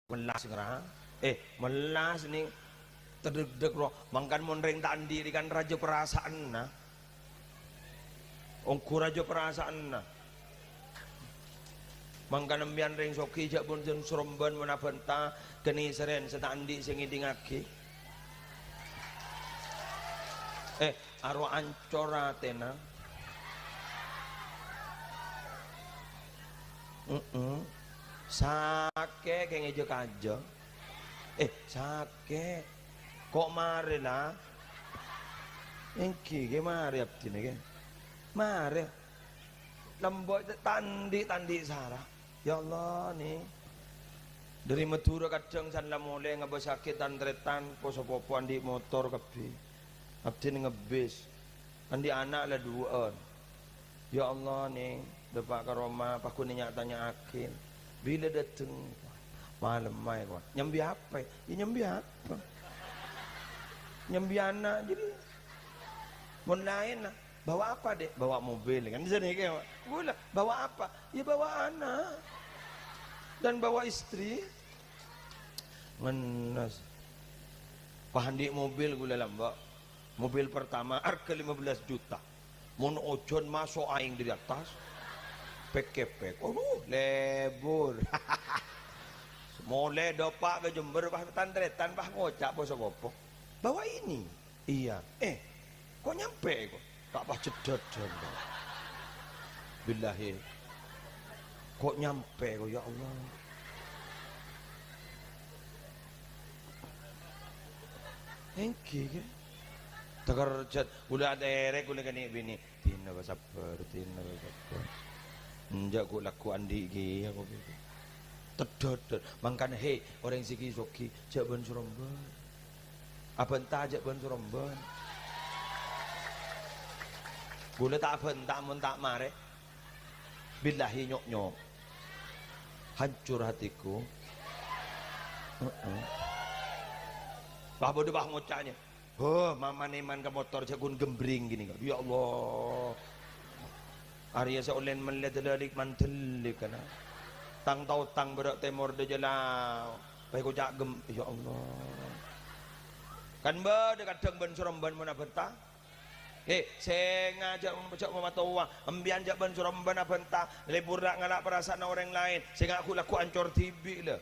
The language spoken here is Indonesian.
melas ngerah melas nih terdeg-deg roh mangkan monreng tandi di kan raja perasaan nah ongku raja perasaan nah mangkan embian ring soki jak pun jen seromban menabenta keni seren setandi sing ngidingake aro ancora tena sake kayak ngejo kajo sake kok mare lah engki ke mare abdi nih mare lembok tandi sarah ya Allah nih dari Madura kadang san la mulai ngabas sakit tantretan poso-popo andi motor kabeh abdi nih ngebis andi anak lah duaan ya Allah nih depak ke Roma paku nih tanya akin bila dateng malam mai kok nyambi apa ya nyambi apa nyambi anak jadi mau lain lah bawa apa dek bawa mobil kan di sini kayak gula bawa apa ya bawa anak dan bawa istri menas pahandi mobil gula lambak mobil pertama harga 15 juta mun ojon masuk aing di atas pek-pek lebur mulai dopak ke Jember bah tantretan bah ngocak poso-popo bawa ini iya kok nyampe kok tak bah cedot billahi kok nyampe kok ya Allah engki ke tegar jet udah ada erek udah kene bini tina sabar njak ku laku andi iki aku gitu tedot mangkan orang siki soki jak ban Suromban apa entah jak ban Suromban boleh tak bentak mun tak mare billahi nyok hancur hatiku bah bodoh bah ngocaknya mama neman ke motor jagun gembring gini ya Allah Arya seolen melihat dalik mantelik kana tang tau tang berak temor de jelau baik kocak gem ya Allah kan ba de kadang ban Suromban mana bentah sengaja ngajak mama tua embian jak ban Suromban bentah lebur nak ngalak perasaan orang lain sehingga aku laku ancor tibi lah